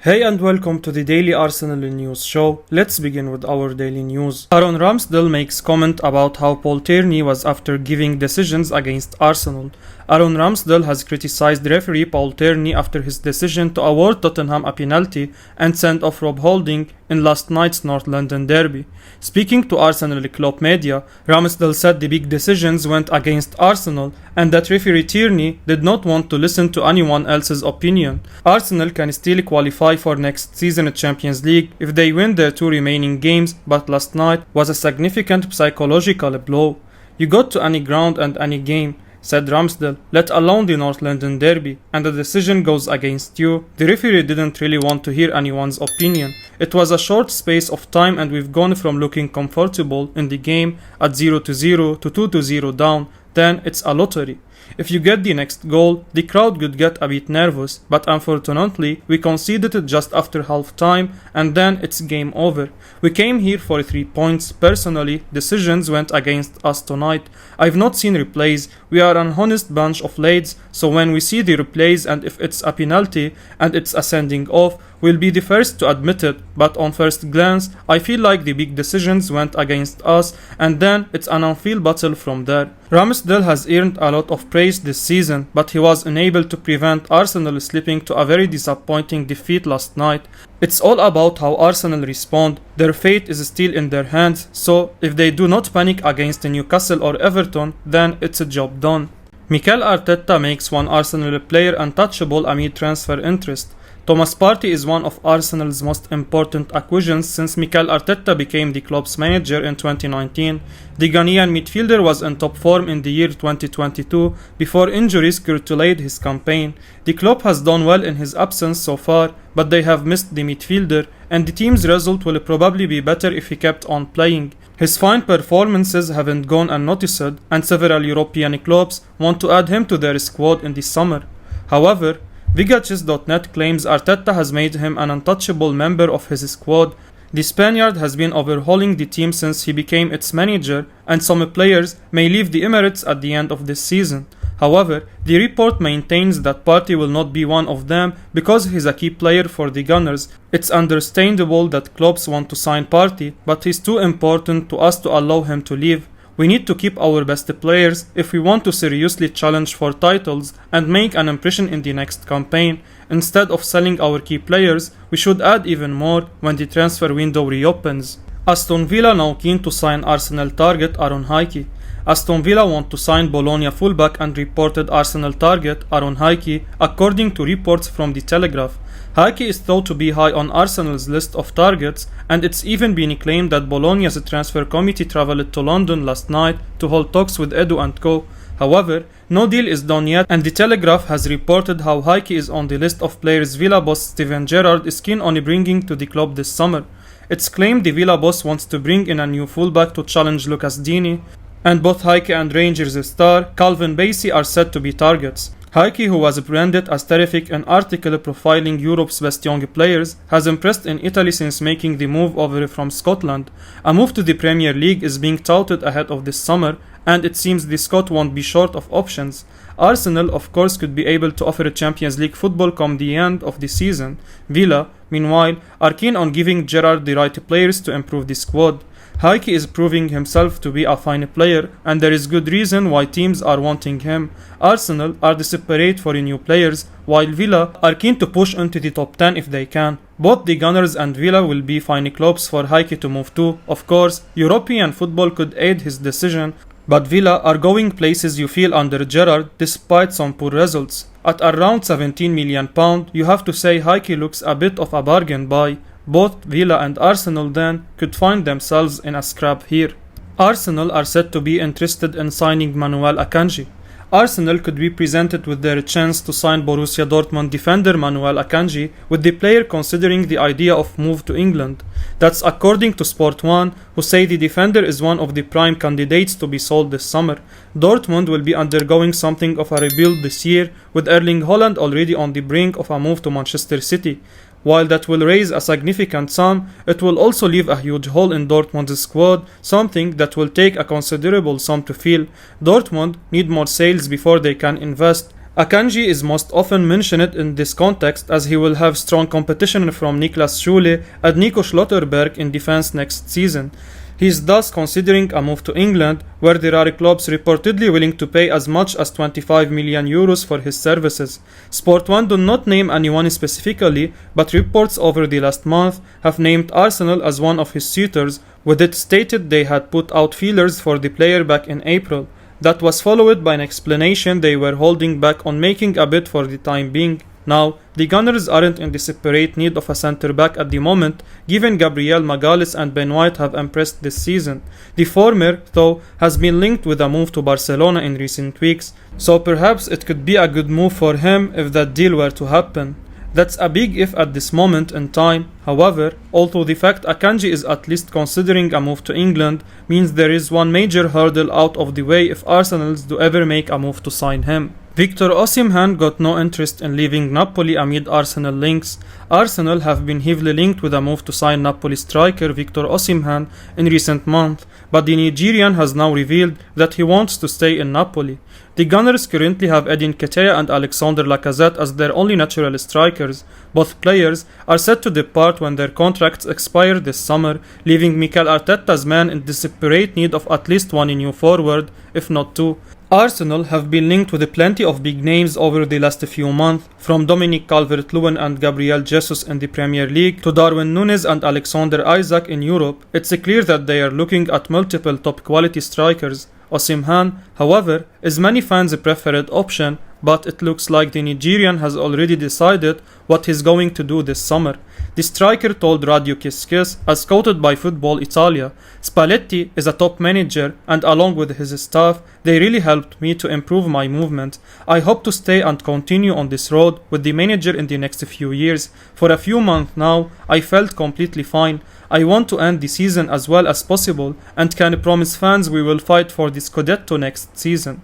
Hey and welcome to the Daily Arsenal News Show. Let's begin with our daily news. Aaron Ramsdale makes comment about how Paul Tierney was after giving decisions against Arsenal. Aaron Ramsdale has criticized referee Paul Tierney after his decision to award Tottenham a penalty and send off Rob Holding in last night's North London derby. Speaking to Arsenal Club media, Ramsdale said the big decisions went against Arsenal and that referee Tierney did not want to listen to anyone else's opinion. Arsenal can still qualify for next season Champions League if they win their two remaining games, but last night was a significant psychological blow. You got to any ground and any game, said Ramsdale, let alone the North London derby, and the decision goes against you. The referee didn't really want to hear anyone's opinion. It was a short space of time and we've gone from looking comfortable in the game at 0-0 to 2-0 down. Then it's a lottery. If you get the next goal, the crowd could get a bit nervous, but unfortunately we conceded it just after half time and then it's game over. We came here for 3 points. Personally, decisions went against us tonight. I've not seen replays. We are an honest bunch of lads, so when we see the replays and if it's a penalty and it's a sending off, we'll be the first to admit it, but on first glance, I feel like the big decisions went against us and then it's an uphill battle from there. Ramsdale has earned a lot of praise this season, but he was unable to prevent Arsenal slipping to a very disappointing defeat last night. It's all about how Arsenal respond. Their fate is still in their hands, so if they do not panic against Newcastle or Everton, then it's a job done. Mikel Arteta makes one Arsenal player untouchable amid transfer interest. Thomas Partey is one of Arsenal's most important acquisitions since Mikel Arteta became the club's manager in 2019. The Ghanaian midfielder was in top form in the year 2022 before injuries curtailed his campaign. The club has done well in his absence so far, but they have missed the midfielder, and the team's result will probably be better if he kept on playing. His fine performances haven't gone unnoticed, and several European clubs want to add him to their squad in the summer. However, Vigachess.net claims Arteta has made him an untouchable member of his squad. The Spaniard has been overhauling the team since he became its manager, and some players may leave the Emirates at the end of this season. However, the report maintains that Partey will not be one of them because he's a key player for the Gunners. It's understandable that clubs want to sign Partey, but he's too important to us to allow him to leave. We need to keep our best players if we want to seriously challenge for titles and make an impression in the next campaign. Instead of selling our key players, we should add even more when the transfer window reopens. Aston Villa now keen to sign Arsenal target Aaron Hickey. Aston Villa want to sign Bologna fullback and reported Arsenal target Aaron Hickey, according to reports from The Telegraph. Hickey is thought to be high on Arsenal's list of targets, and it's even been claimed that Bologna's transfer committee travelled to London last night to hold talks with Edu and co. However, no deal is done yet, and The Telegraph has reported how Hickey is on the list of players Villa boss Steven Gerrard is keen on bringing to the club this summer. It's claimed the Villa boss wants to bring in a new fullback to challenge Lucas Digne, and both Hickey and Rangers star Calvin Bassey are said to be targets. Hickey, who was branded as terrific in an article profiling Europe's best young players, has impressed in Italy since making the move over from Scotland. A move to the Premier League is being touted ahead of this summer, and it seems the Scot won't be short of options. Arsenal, of course, could be able to offer a Champions League football come the end of the season. Villa, meanwhile, are keen on giving Gerrard the right players to improve the squad. Hickey is proving himself to be a fine player, and there is good reason why teams are wanting him. Arsenal are desperate for new players, while Villa are keen to push into the top 10 if they can. Both the Gunners and Villa will be fine clubs for Hickey to move to. Of course, European football could aid his decision, but Villa are going places you feel under Gerrard despite some poor results. At around £17 million, you have to say Hickey looks a bit of a bargain buy. Both Villa and Arsenal then could find themselves in a scrap here. Arsenal are said to be interested in signing Manuel Akanji. Arsenal could be presented with their chance to sign Borussia Dortmund defender Manuel Akanji, with the player considering the idea of move to England. That's according to Sport 1, who say the defender is one of the prime candidates to be sold this summer. Dortmund will be undergoing something of a rebuild this year, with Erling Haaland already on the brink of a move to Manchester City. While that will raise a significant sum, it will also leave a huge hole in Dortmund's squad, something that will take a considerable sum to fill. Dortmund need more sales before they can invest. Akanji is most often mentioned in this context as he will have strong competition from Niklas Schule and Nico Schlotterberg in defense next season. He is thus considering a move to England, where there are clubs reportedly willing to pay as much as 25 million euros for his services. Sport 1 do not name anyone specifically, but reports over the last month have named Arsenal as one of his suitors, with it stated they had put out feelers for the player back in April. That was followed by an explanation they were holding back on making a bid for the time being. Now, the Gunners aren't in desperate need of a centre-back at the moment, given Gabriel Magalhaes and Ben White have impressed this season. The former, though, has been linked with a move to Barcelona in recent weeks, so perhaps it could be a good move for him if that deal were to happen. That's a big if at this moment in time. However, although the fact Akanji is at least considering a move to England means there is one major hurdle out of the way if Arsenal do ever make a move to sign him. Victor Osemhen got no interest in leaving Napoli amid Arsenal links. Arsenal have been heavily linked with a move to sign Napoli striker Victor Osemhen in recent months, but the Nigerian has now revealed that he wants to stay in Napoli. The Gunners currently have Edin Ketia and Alexander Lacazette as their only natural strikers. Both players are set to depart when their contracts expire this summer, leaving Mikel Arteta's men in desperate need of at least one new forward, if not two. Arsenal have been linked with plenty of big names over the last few months, from Dominic Calvert-Lewin and Gabriel Jesus in the Premier League to Darwin Nunez and Alexander Isak in Europe. It's clear that they are looking at multiple top-quality strikers. Osemhen, however, is many fans' preferred option, but it looks like the Nigerian has already decided what he's going to do this summer. The striker told Radio Kiskis, as quoted by Football Italia, "Spalletti is a top manager and along with his staff, they really helped me to improve my movement. I hope to stay and continue on this road with the manager in the next few years. For a few months now, I felt completely fine. I want to end the season as well as possible and can promise fans we will fight for the Scudetto next season."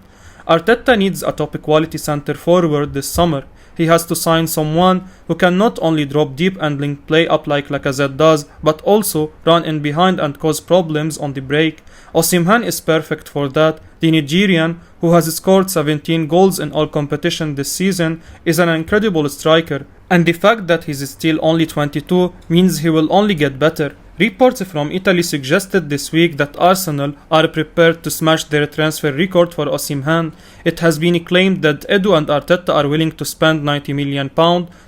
Arteta needs a top quality centre forward this summer. He has to sign someone who can not only drop deep and link play up like Lacazette does, but also run in behind and cause problems on the break. Osemhen is perfect for that. The Nigerian, who has scored 17 goals in all competition this season, is an incredible striker, and the fact that he's still only 22 means he will only get better. Reports from Italy suggested this week that Arsenal are prepared to smash their transfer record for Osemhen. It has been claimed that Edu and Arteta are willing to spend £90 million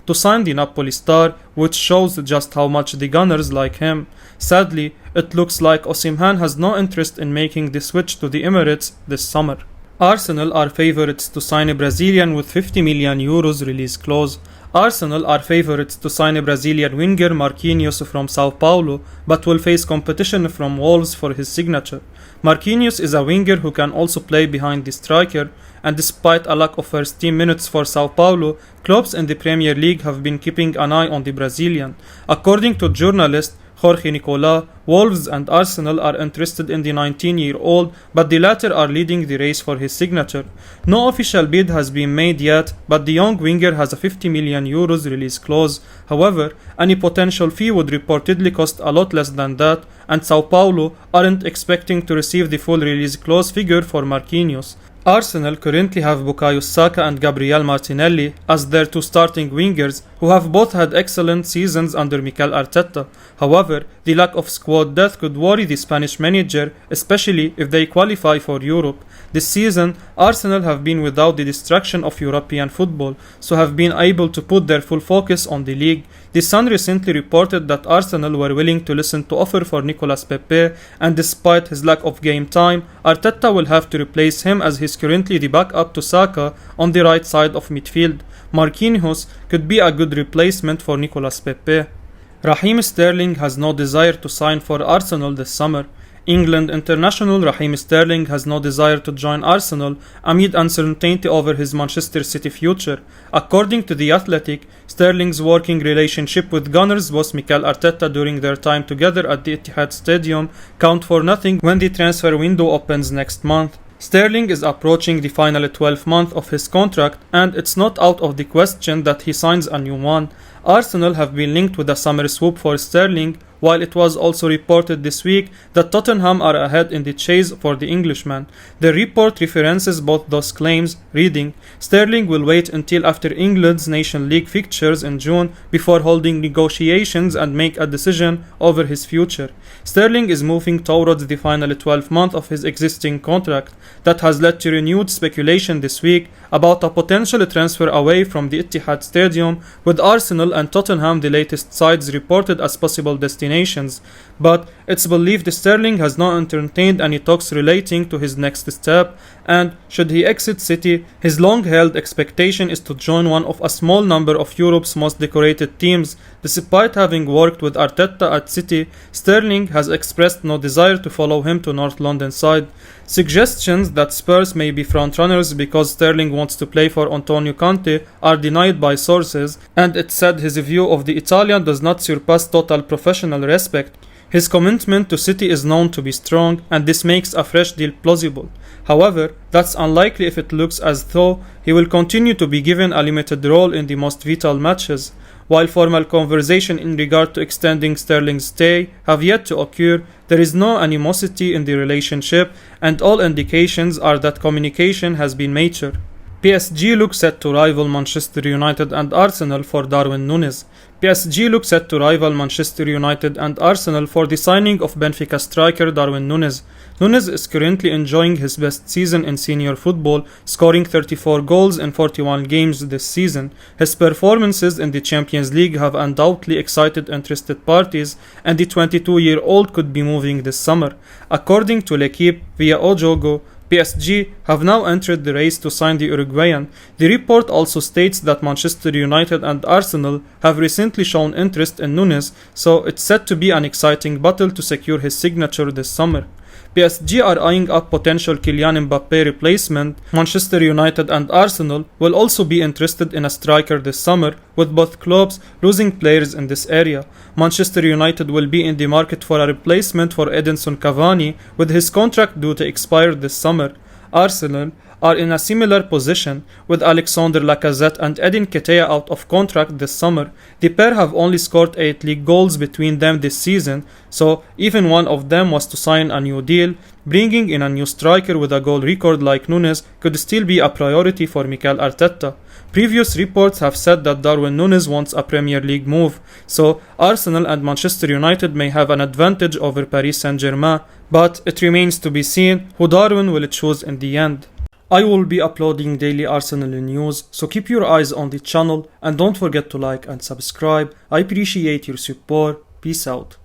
to sign the Napoli star, which shows just how much the Gunners like him. Sadly, it looks like Osemhen has no interest in making the switch to the Emirates this summer. Arsenal are favourites to sign a Brazilian with €50 million release clause. Arsenal are favourites to sign a Brazilian winger Marquinhos from Sao Paulo, but will face competition from Wolves for his signature. Marquinhos is a winger who can also play behind the striker, and despite a lack of first team minutes for Sao Paulo, clubs in the Premier League have been keeping an eye on the Brazilian. According to journalist Jorge Nicola, Wolves and Arsenal are interested in the 19-year-old, but the latter are leading the race for his signature. No official bid has been made yet, but the young winger has a €50 million release clause. However, any potential fee would reportedly cost a lot less than that, and Sao Paulo aren't expecting to receive the full release clause figure for Marquinhos. Arsenal currently have Bukayo Saka and Gabriel Martinelli as their two starting wingers, who have both had excellent seasons under Mikel Arteta. However, the lack of squad depth could worry the Spanish manager, especially if they qualify for Europe. This season, Arsenal have been without the distraction of European football, so have been able to put their full focus on the league. The Sun recently reported that Arsenal were willing to listen to offer for Nicolas Pepe, and despite his lack of game time, Arteta will have to replace him as he is currently the backup to Saka on the right side of midfield. Marquinhos could be a good replacement for Nicolas Pepe. Raheem Sterling has no desire to sign for Arsenal this summer. England international Raheem Sterling has no desire to join Arsenal amid uncertainty over his Manchester City future. According to The Athletic, Sterling's working relationship with Gunners boss Mikel Arteta during their time together at the Etihad Stadium count for nothing when the transfer window opens next month. Sterling is approaching the final 12 months of his contract, and it's not out of the question that he signs a new one. Arsenal have been linked with a summer swoop for Sterling, while it was also reported this week that Tottenham are ahead in the chase for the Englishman. The report references both those claims, reading, Sterling will wait until after England's Nation League fixtures in June before holding negotiations and make a decision over his future. Sterling is moving towards the final 12 months of his existing contract. That has led to renewed speculation this week about a potential transfer away from the Etihad Stadium, with Arsenal and Tottenham the latest sides reported as possible destinations. But it's believed Sterling has not entertained any talks relating to his next step, and should he exit City, his long-held expectation is to join one of a small number of Europe's most decorated teams. Despite having worked with Arteta at City, Sterling has expressed no desire to follow him to North London side. Suggestions that Spurs may be frontrunners because Sterling wants to play for Antonio Conte are denied by sources, and it said his view of the Italian does not surpass total professional respect. His commitment to City is known to be strong, and this makes a fresh deal plausible. However, that's unlikely if it looks as though he will continue to be given a limited role in the most vital matches. While formal conversation in regard to extending Sterling's stay have yet to occur, there is no animosity in the relationship, and all indications are that communication has been mature. PSG looks set to rival Manchester United and Arsenal for Darwin Nunez. PSG looks set to rival Manchester United and Arsenal for the signing of Benfica striker Darwin Nunez. Nunez is currently enjoying his best season in senior football, scoring 34 goals in 41 games this season. His performances in the Champions League have undoubtedly excited interested parties, and the 22-year-old could be moving this summer. According to L'Equipe via Ojogo, PSG have now entered the race to sign the Uruguayan. The report also states that Manchester United and Arsenal have recently shown interest in Nunez, so it's set to be an exciting battle to secure his signature this summer. PSG are eyeing up potential Kylian Mbappe replacement. Manchester United and Arsenal will also be interested in a striker this summer, with both clubs losing players in this area. Manchester United will be in the market for a replacement for Edinson Cavani, with his contract due to expire this summer. Arsenal are in a similar position, with Alexander Lacazette and Edin Ketia out of contract this summer. The pair have only scored 8 league goals between them this season, so even one of them was to sign a new deal, bringing in a new striker with a goal record like Nunez could still be a priority for Mikel Arteta. Previous reports have said that Darwin Nunez wants a Premier League move, so Arsenal and Manchester United may have an advantage over Paris Saint-Germain, but it remains to be seen who Darwin will choose in the end. I will be uploading daily Arsenal news, so keep your eyes on the channel and don't forget to like and subscribe. I appreciate your support. Peace out.